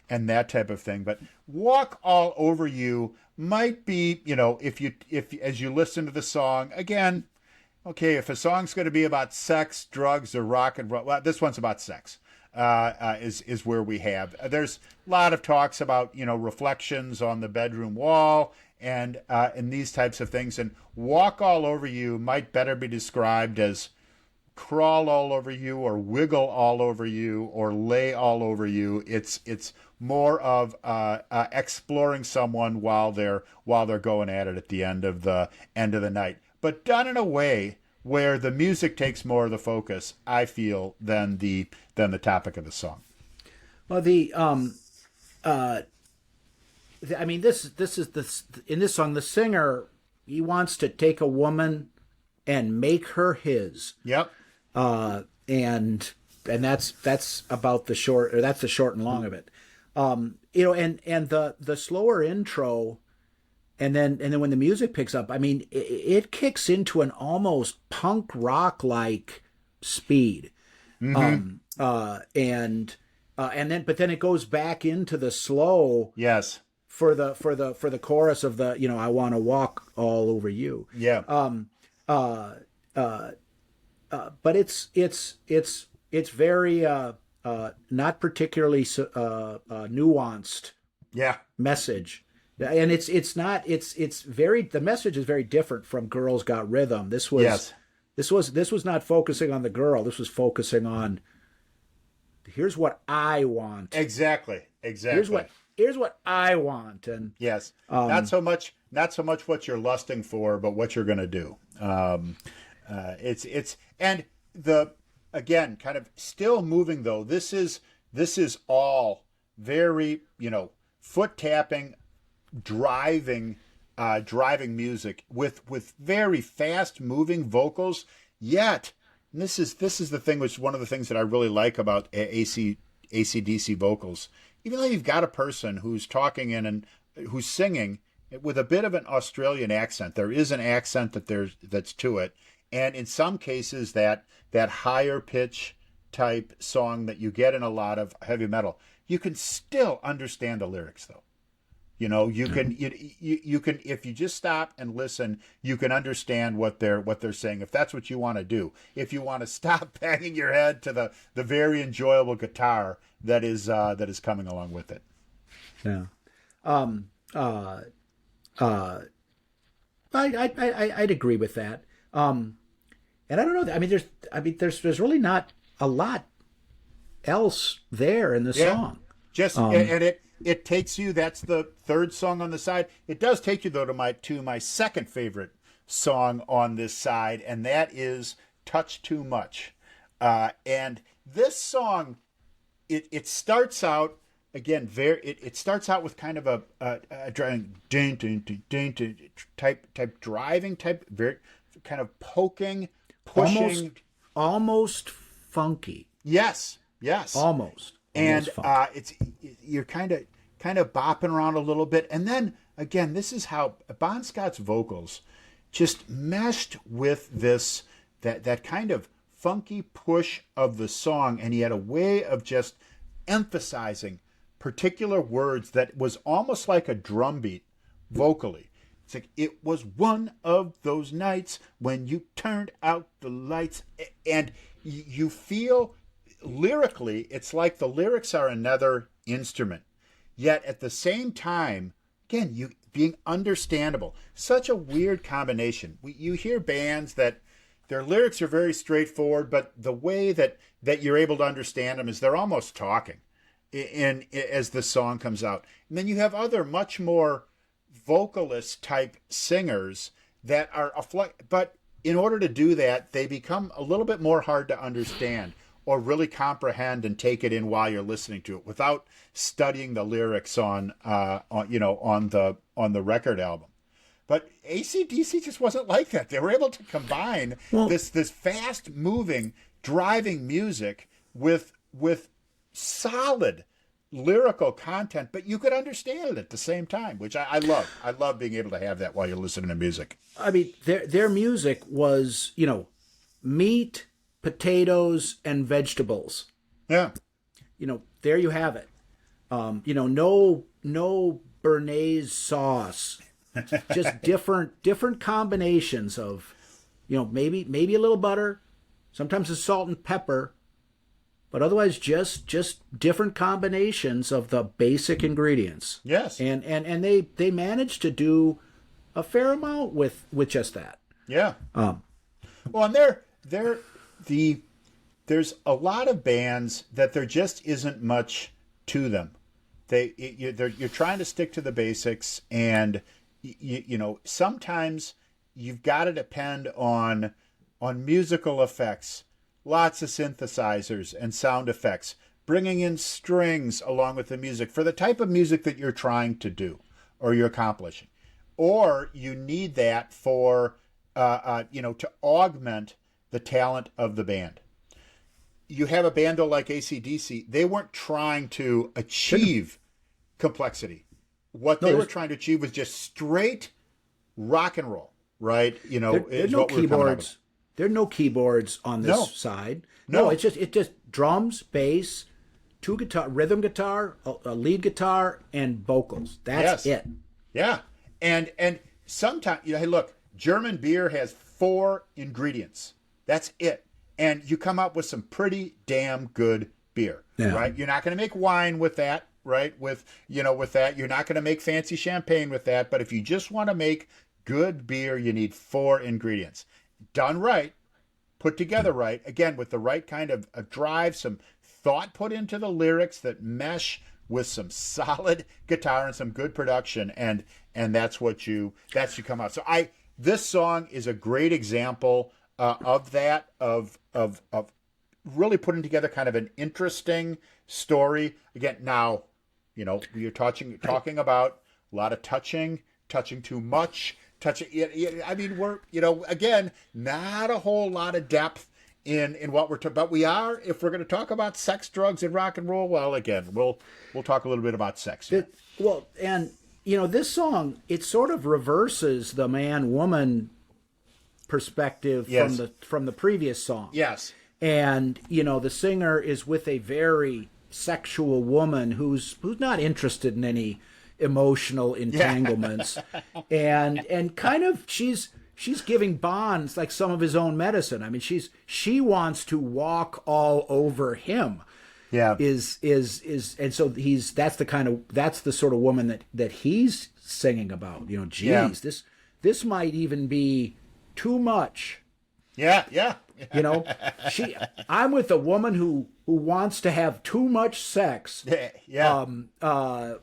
that type of thing. But Walk All Over You might be, if as you listen to the song again, okay, if a song's going to be about sex, drugs, or rock and roll, well, this one's about sex. Is where we have. There's a lot of talks about reflections on the bedroom wall and these types of things. And Walk All Over You might better be described as crawl all over you, or wiggle all over you, or lay all over you. It's more of exploring someone while they're going at it at the end of the night, but done in a way where the music takes more of the focus, I feel, than the topic of the song. Well, this is in this song, the singer, he wants to take a woman and make her his. Yep. And that's about the short, or that's the short and long of it. And the slower intro, and then when the music picks up, I mean, it kicks into an almost punk rock like speed. Mm-hmm. But then it goes back into the slow. Yes. For the chorus of the I want to walk all over you. Yeah. But it's very not particularly nuanced. Yeah. Message. And it's very, the message is very different from Girls Got Rhythm. This was not focusing on the girl. This was focusing on, here's what I want. Exactly. Here's what I want. And yes, not so much what you're lusting for, but what you're going to do. And the, again, kind of still moving though. This is all very, foot tapping, driving music with very fast moving vocals. Yet, and this is the thing, which is one of the things that I really like about AC/DC vocals. Even though you've got a person who's talking and who's singing with a bit of an Australian accent, there is an accent that's to it, and in some cases that higher pitch type song that you get in a lot of heavy metal, you can still understand the lyrics though. You know, you can, if you just stop and listen, you can understand what they're saying. If that's what you want to do, if you want to stop banging your head to the very enjoyable guitar that is coming along with it. Yeah. I'd agree with that. And I don't know. I mean, there's really not a lot else there in the song. Just and it takes you. That's the third song on the side. It does take you though to my second favorite song on this side, and that is "Touch Too Much." And this song, it starts out again it starts out with kind of a driving type driving type, very kind of poking, pushing, almost funky. Yes. Almost. And you're kind of bopping around a little bit, and then again, this is how Bon Scott's vocals just meshed with this that kind of funky push of the song, and he had a way of just emphasizing particular words that was almost like a drum beat vocally. It's like, it was one of those nights when you turned out the lights, and you feel lyrically, it's like the lyrics are another instrument, yet at the same time, again, you being understandable. Such a weird combination. You hear bands that their lyrics are very straightforward, but the way that you're able to understand them is they're almost talking as the song comes out. And then you have other much more vocalist type singers that are but in order to do that, they become a little bit more hard to understand or really comprehend and take it in while you're listening to it without studying the lyrics on the record album. But AC/DC just wasn't like that. They were able to combine this fast moving, driving music with solid lyrical content, but you could understand it at the same time, which I love. I love being able to have that while you're listening to music. I mean, their music was, meat, potatoes, and vegetables. Yeah. There you have it. No béarnaise sauce. Just different combinations of, maybe a little butter, sometimes a salt and pepper, but otherwise just different combinations of the basic ingredients. Yes. And they managed to do a fair amount with just that. Yeah. Well, and there's a lot of bands that there just isn't much to them. You're trying to stick to the basics, and sometimes you've got to depend on musical effects, lots of synthesizers and sound effects, bringing in strings along with the music for the type of music that you're trying to do or you're accomplishing. Or you need that for, to augment the talent of the band. You have a band though like AC/DC, they weren't trying to achieve complexity. What they were trying to achieve was just straight rock and roll, right? There's no keyboards. There are no keyboards on this side. No, it's just drums, bass, rhythm guitar, a lead guitar, and vocals. That's it. Yeah, and sometimes hey, look, German beer has 4 ingredients. That's it, and you come up with some pretty damn good beer, right? You're not going to make wine with that. Right, with that, you're not going to make fancy champagne with that. But if you just want to make good beer, you need 4 ingredients. Done right, put together right, again, with the right kind of a drive, some thought put into the lyrics that mesh with some solid guitar and some good production, and that's what you come out. So this song is a great example of that, of really putting together kind of an interesting story. Again, now, you're talking about a lot of touching too much, I mean, we're, again, not a whole lot of depth in what we're talking, but we are, if we're going to talk about sex, drugs, and rock and roll, well, again, we'll talk a little bit about sex here. This song, it sort of reverses the man-woman perspective from the previous song. Yes. And, the singer is with a very sexual woman who's not interested in any emotional entanglements, and kind of she's giving Bonds like some of his own medicine. I mean, she wants to walk all over him. Yeah. And so that's the sort of woman that he's singing about. You know, geez, this might even be too much. Yeah, yeah. You know, I'm with a woman who wants to have too much sex. Yeah.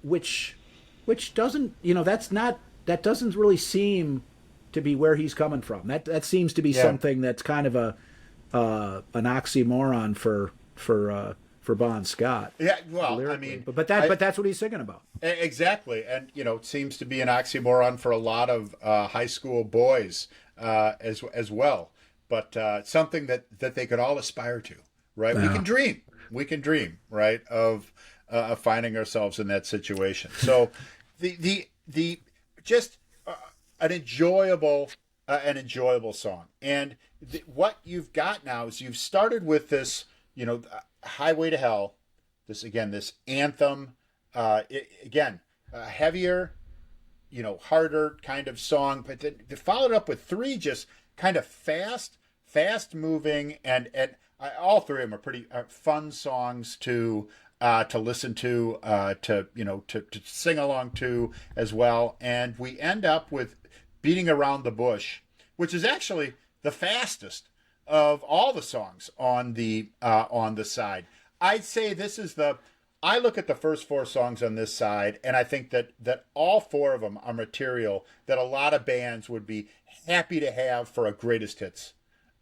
Which doesn't, you know, that doesn't really seem to be where he's coming from. That seems to be something that's kind of an oxymoron for Bon Scott. Yeah, well, lyrically. I mean, but that's what he's singing about. Exactly, and you know, it seems to be an oxymoron for a lot of high school boys as well. But something that they could all aspire to, right? Yeah. We can dream, right, of finding ourselves in that situation. So, the just an enjoyable song, and what you've got now is you've started with this, you know, Highway to Hell, this anthem, heavier, you know, harder kind of song, but then they followed up with three just kind of fast moving, and all three of them are pretty fun songs to listen to sing along to as well. And we end up with Beating Around the Bush, which is actually the fastest of all the songs on the side. I'd say this is I look at the first four songs on this side, and I think that all four of them are material that a lot of bands would be happy to have for a greatest hits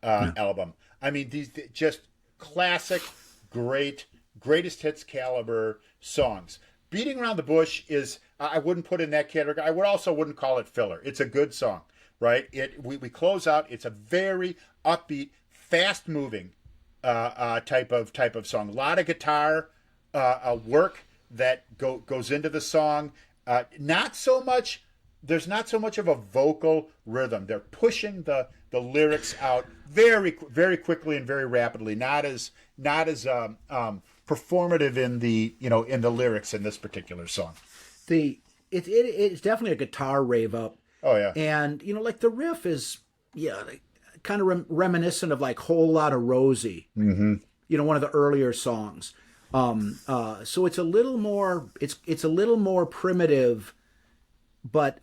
album. I mean, these just classic, greatest hits caliber songs. Beating Around the Bush is, I wouldn't put in that category. I wouldn't call it filler. It's a good song, right? We close out. It's a very upbeat, fast moving type of song. A lot of guitar work that goes into the song. There's not so much of a vocal rhythm. They're pushing the lyrics out very, very quickly and very rapidly. Not as performative in the lyrics in this particular song. It's definitely a guitar rave up. Oh yeah. And you know, like the riff is kind of reminiscent of like Whole Lotta Rosie. Mm-hmm. You know, one of the earlier songs. So it's a little more primitive, but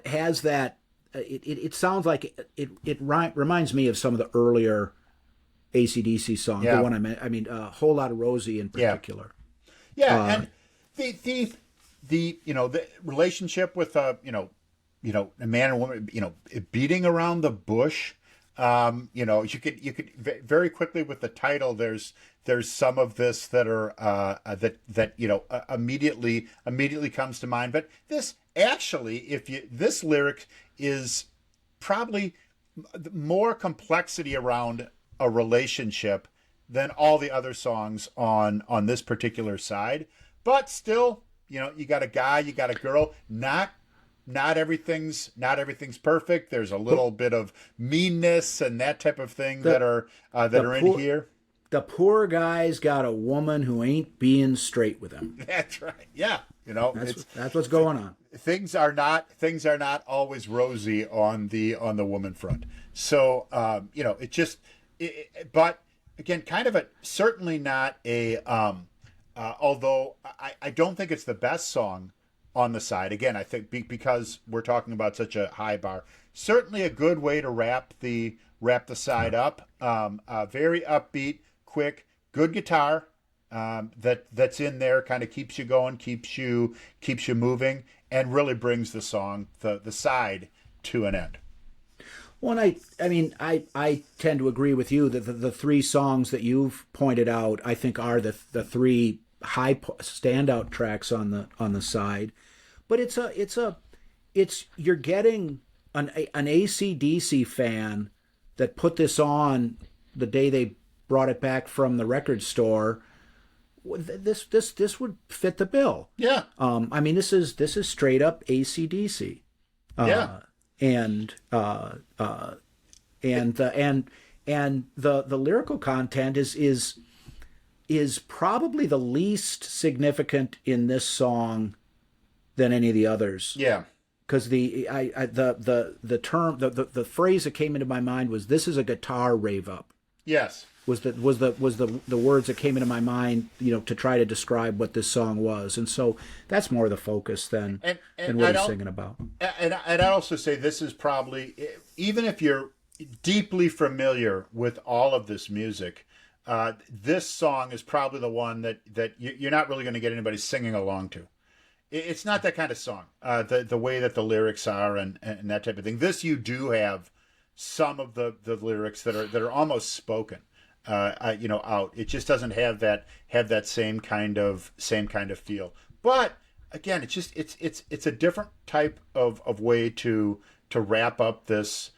has that. It sounds like it reminds me of some of the earlier AC/DC songs. Yeah. The one I mean, Whole Lotta Rosie in particular. Yeah, and the relationship with a man and woman, beating around the bush. You could very quickly with the title. There's some of this that are immediately comes to mind. But this actually, this lyric is probably more complexity around a relationship than all the other songs on this particular side. But still, you got a guy, you got a girl. Not everything's perfect. There's a little bit of meanness and that type of thing that are in here. The poor guy's got a woman who ain't being straight with him. That's right. Yeah, that's what's going on. Things are not always rosy on the woman front. So but again, kind of certainly not a. Although I don't think it's the best song on the side. Again, I think because we're talking about such a high bar, certainly a good way to wrap the side up. Very upbeat, quick, good guitar that's in there, kind of keeps you going, keeps you moving, and really brings the song, the side, to an end. Well, I tend to agree with you that the three songs that you've pointed out, I think, are the three high standout tracks on the side. But you're getting an AC/DC fan that put this on the day they brought it back from the record store. This would fit the bill. Yeah. This is straight up AC/DC. Yeah. And the lyrical content is probably the least significant in this song than any of the others. Yeah. Because the term the phrase that came into my mind was, "This is a guitar rave up." Yes. Was the words that came into my mind, to try to describe what this song was, and so that's more the focus than what he's singing about. And I'd also say this is probably, even if you're deeply familiar with all of this music, this song is probably the one that you're not really going to get anybody singing along to. It's not that kind of song. The way that the lyrics are and that type of thing. This, you do have some of the lyrics that are almost spoken. Out. It just doesn't have that same kind of feel. But again, it's a different type of way to wrap up this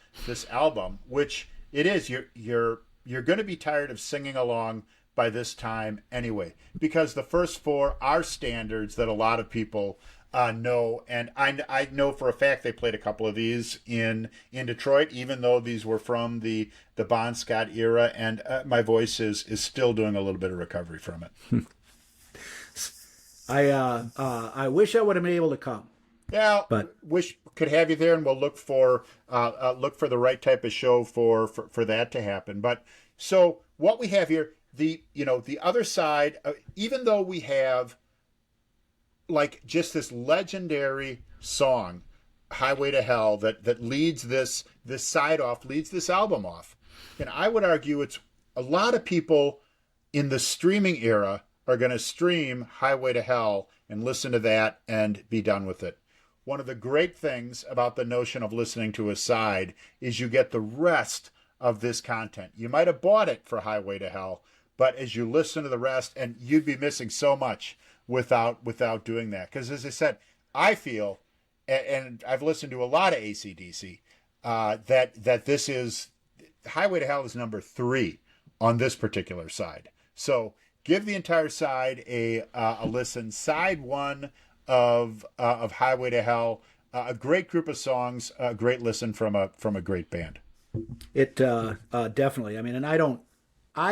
album, which it is. You're going to be tired of singing along by this time anyway, because the first four are standards that a lot of people know, and I know for a fact they played a couple of these in Detroit, even though these were from the Bon Scott era, and my voice is still doing a little bit of recovery from it. I wish I would have been able to come. Yeah, but wish could have you there, and we'll look for the right type of show for that to happen. But so what we have here, the other side, even though we have like just this legendary song, Highway to Hell, that leads this side off, leads this album off. And I would argue it's a lot of people in the streaming era are going to stream Highway to Hell and listen to that and be done with it. One of the great things about the notion of listening to a side is you get the rest of this content. You might have bought it for Highway to Hell, but as you listen to the rest, and you'd be missing so much without doing that. Because as I said, I feel, and I've listened to a lot of AC/DC, that this is, Highway to Hell is number 3 on this particular side. So give the entire side a listen. Side 1 of Highway to Hell, a great group of songs, a great listen from a great band. It definitely. I mean, and I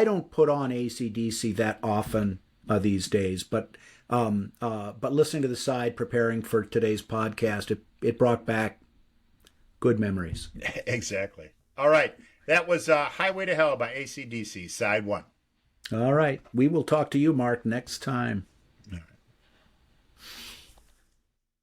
don't put on AC/DC that often these days, but listening to the side, preparing for today's podcast, it brought back good memories. Exactly. All right. That was Highway to Hell by AC/DC, side 1. All right. We will talk to you, Mark, next time.